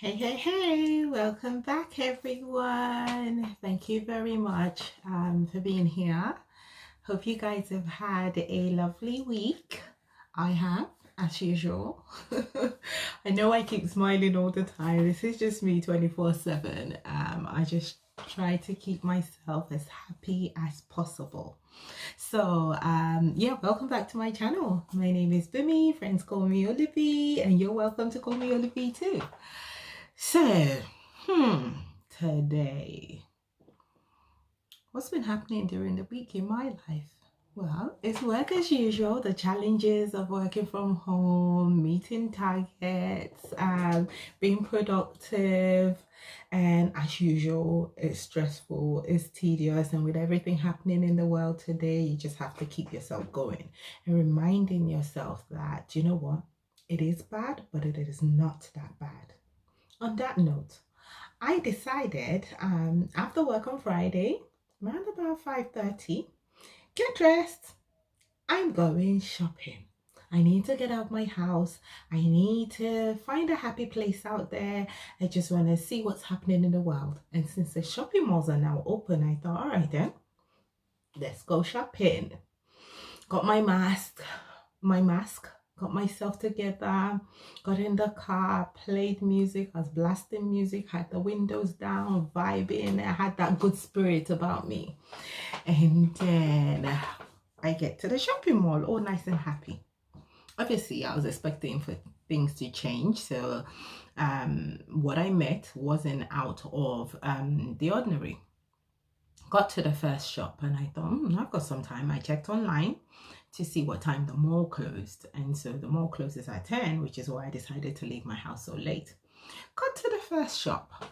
Hey, hey, hey, welcome back, everyone. Thank you very much for being here. Hope you guys have had a lovely week. I have, as usual. I know I keep smiling all the time. This is just me 24/7. I just try to keep myself as happy as possible. So, yeah, welcome back to my channel. My name is Bimi. Friends call me Olivie, and you're welcome to call me Olivie too. So, today, what's been happening during the week in my life? Well, it's work as usual, the challenges of working from home, meeting targets, being productive, and as usual, it's stressful, it's tedious, and with everything happening in the world today, you just have to keep yourself going and reminding yourself that, you know what, it is bad, but it is not that bad. On that note, I decided after work on Friday, around about 5:30, get dressed. I'm going shopping. I need to get out of my house. I need to find a happy place out there. I just want to see what's happening in the world. And since the shopping malls are now open, I thought, all right then, let's go shopping. Got my mask, got myself together, got in the car, played music, I was blasting music, had the windows down, vibing, I had that good spirit about me. And then I get to the shopping mall, all nice and happy. Obviously, I was expecting for things to change, so what I met wasn't out of the ordinary. Got to the first shop and I thought, I've got some time. I checked online to see what time the mall closed. And so the mall closes at 10, which is why I decided to leave my house so late. Got to the first shop,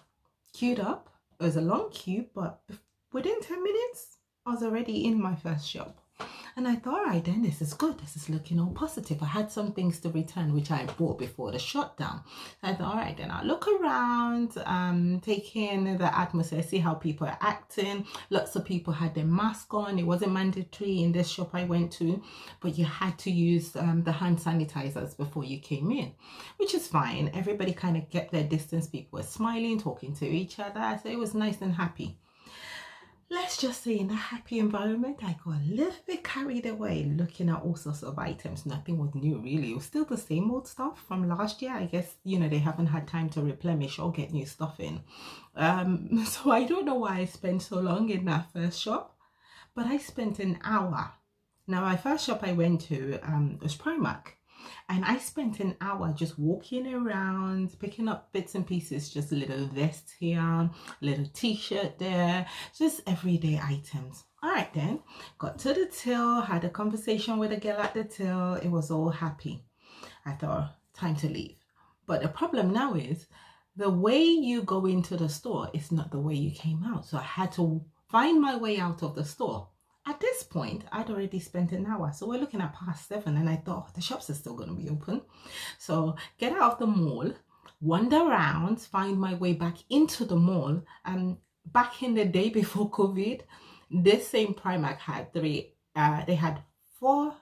queued up. It was a long queue, but within 10 minutes, I was already in my first shop. And I thought, all right, then this is good. This is looking all positive. I had some things to return, which I bought before the shutdown. I thought, all right, then I'll look around, take in the atmosphere, see how people are acting. Lots of people had their mask on. It wasn't mandatory in this shop I went to, but you had to use the hand sanitizers before you came in, which is fine. Everybody kind of kept their distance. People were smiling, talking to each other. So it was nice and happy. Let's just say in a happy environment, I got a little bit carried away looking at all sorts of items. Nothing was new really. It was still the same old stuff from last year. I guess, they haven't had time to replenish or get new stuff in. So I don't know why I spent so long in that first shop, but I spent an hour. Now, my first shop I went to was Primark. And I spent an hour just walking around, picking up bits and pieces, just a little vest here, little t-shirt there, just everyday items. All right then, got to the till, had a conversation with a girl at the till. It was all happy. I thought, time to leave. But the problem now is the way you go into the store is not the way you came out. So I had to find my way out of the store. At this point, I'd already spent an hour. So we're looking at past 7 and I thought the shops are still going to be open. So get out of the mall, wander around, find my way back into the mall. Back in the day before COVID, this same Primark had they had four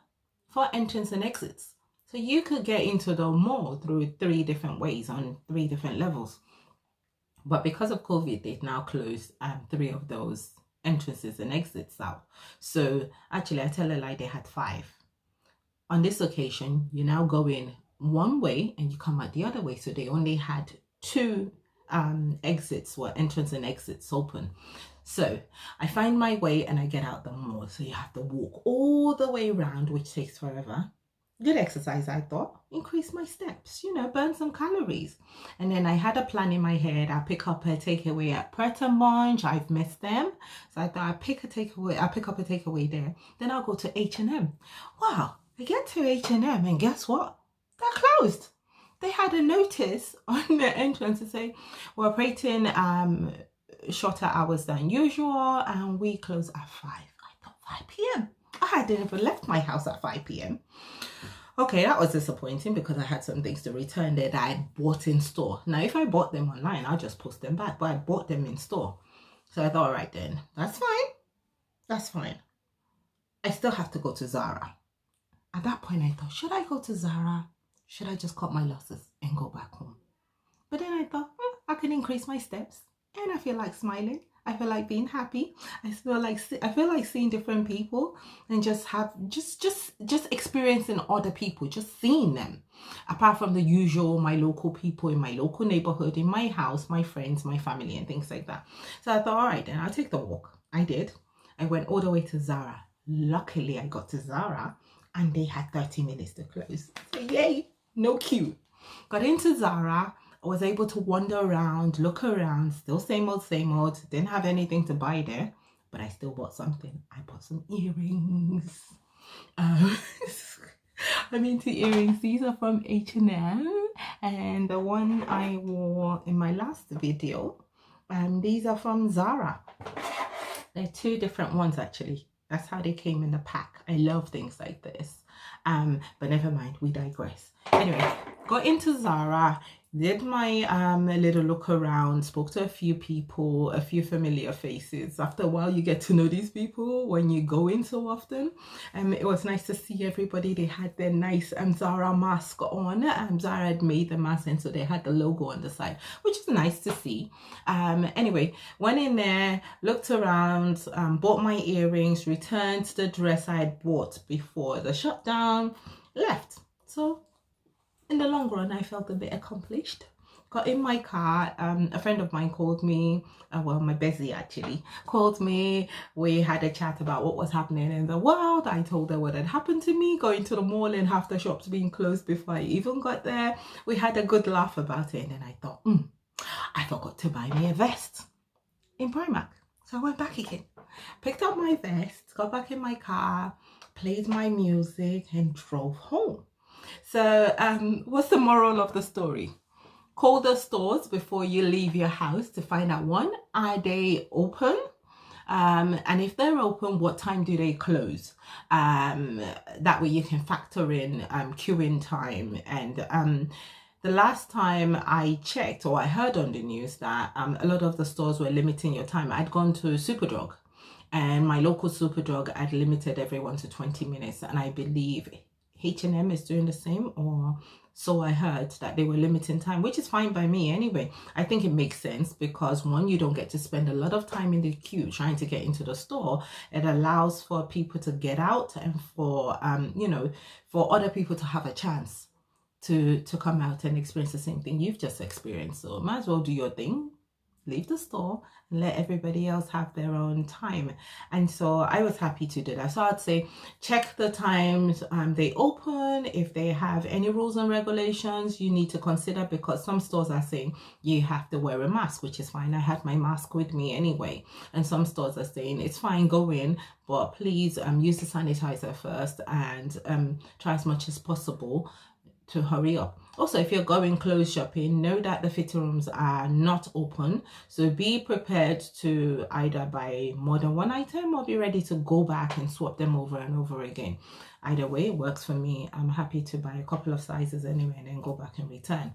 entrance and exits. So you could get into the mall through 3 different ways on 3 different levels. But because of COVID, they've now closed 3 of those entrances and exits out. So actually, I tell a lie, they had 5. On this occasion, you now go in one way and you come out the other way. So they only had 2 exits, entrance and exits open. So I find my way and I get out the mall. So you have to walk all the way around, which takes forever. Good exercise, I thought. Increase my steps, burn some calories. And then I had a plan in my head. I'll pick up a takeaway at Pret a Manger. I've missed them. So I thought I'll pick up a takeaway there. Then I'll go to H&M. Wow, I get to H&M and guess what? They're closed. They had a notice on the entrance to say, we're operating shorter hours than usual and we close at 5. I thought 5 p.m. I hadn't even left my house at 5 p.m. Okay, that was disappointing because I had some things to return there that I bought in store. Now, if I bought them online, I'll just post them back, but I bought them in store. So I thought, all right then, that's fine. That's fine. I still have to go to Zara. At that point, I thought, should I go to Zara? Should I just cut my losses and go back home? But then I thought, can increase my steps, and I feel like smiling. I feel like being happy. I feel like seeing different people and just experiencing other people, just seeing them. Apart from the usual, my local people in my local neighborhood, in my house, my friends, my family, and things like that. So I thought, all right, then I'll take the walk. I did. I went all the way to Zara. Luckily, I got to Zara and they had 30 minutes to close. So yay, no queue. Got into Zara. I was able to wander around, look around, still same old, didn't have anything to buy there, but I still bought something. I bought some earrings. I'm into earrings. These are from H&M, and the one I wore in my last video, these are from Zara. They're two different ones actually. That's how they came in the pack. I love things like this. But never mind, we digress. Anyway, got into Zara, did my little look around, spoke to a few people, a few familiar faces. After a while, you get to know these people when you go in so often. It was nice to see everybody. They had their nice Zara mask on. Zara had made the mask, and so they had the logo on the side, which is nice to see. Anyway, went in there, looked around, bought my earrings, returned the dress I had bought before the shutdown, left. So in the long run, I felt a bit accomplished. Got in my car. A friend of mine called me. Well, my bestie actually called me. We had a chat about what was happening in the world. I told her what had happened to me, going to the mall and half the shops being closed before I even got there. We had a good laugh about it, and then I thought, I forgot to buy me a vest in Primark. So I went back again, picked up my vest, got back in my car, played my music, and drove home. So what's the moral of the story? Call the stores before you leave your house to find out, one, are they open? And if they're open, what time do they close? That way you can factor in queuing time. And the last time I checked, or I heard on the news, that a lot of the stores were limiting your time. I'd gone to Superdrug, and my local Superdrug had limited everyone to 20 minutes. And I believe H&M is doing the same, or so I heard, that they were limiting time, which is fine by me anyway. I think it makes sense because, one, you don't get to spend a lot of time in the queue trying to get into the store. It allows for people to get out, and for for other people to have a chance to come out and experience the same thing you've just experienced. So might as well do your thing, leave the store, and let everybody else have their own time. And so I was happy to do that. So I'd say check the times they open. If they have any rules and regulations you need to consider, because some stores are saying you have to wear a mask, which is fine. I had my mask with me anyway. And some stores are saying it's fine, go in, but please use the sanitizer first, and try as much as possible to hurry up. Also, if you're going clothes shopping, know that the fitting rooms are not open. So be prepared to either buy more than one item or be ready to go back and swap them over and over again. Either way, it works for me. I'm happy to buy a couple of sizes anyway and then go back and return.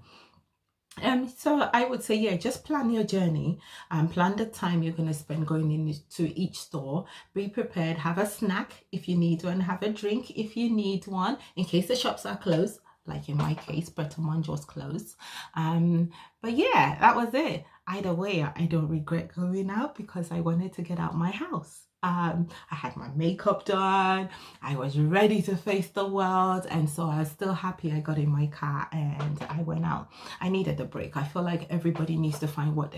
So I would say, yeah, just plan your journey and plan the time you're going to spend going into each store. Be prepared, have a snack if you need one, have a drink if you need one, in case the shops are closed. Like in my case, Pret a Manger was closed. But yeah, that was it. Either way, I don't regret going out because I wanted to get out my house. I had my makeup done. I was ready to face the world. And so I was still happy I got in my car and I went out. I needed a break. I feel like everybody needs to find what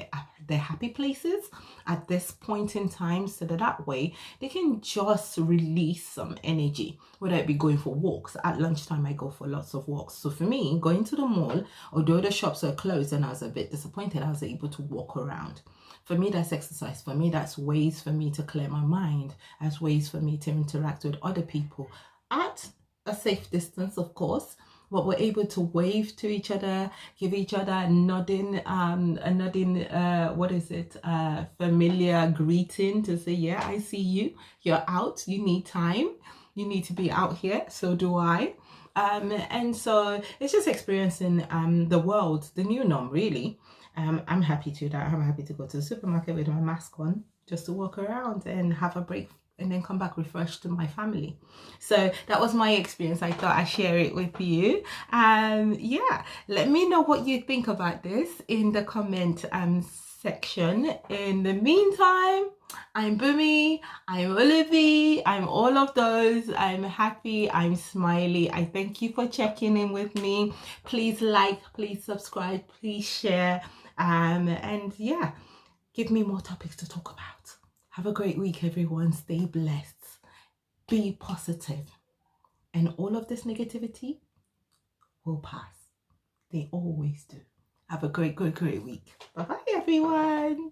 their happy places at this point in time, so that way they can just release some energy, whether it be going for walks. At lunchtime, I go for lots of walks. So for me, going to the mall, although the shops are closed and I was a bit disappointed, I was able to walk around. For me, that's exercise. For me, that's ways for me to clear my mind, as ways for me to interact with other people at a safe distance, of course. But we're able to wave to each other, give each other a nodding, familiar greeting to say, yeah, I see you, you're out, you need time, you need to be out here, so do I. And so it's just experiencing the world, the new norm, really. I'm happy to do that. I'm happy to go to the supermarket with my mask on, just to walk around and have a break and then come back refreshed to my family. So that was my experience. I thought I'd share it with you. Yeah, let me know what you think about this in the comment section. In the meantime, I'm Bumi, I'm Olivia, I'm all of those. I'm happy, I'm smiley. I thank you for checking in with me. Please like, please subscribe, please share, and yeah, give me more topics to talk about. Have a great week, everyone. Stay blessed. Be positive. And all of this negativity will pass. They always do. Have a great week. Bye-bye, everyone.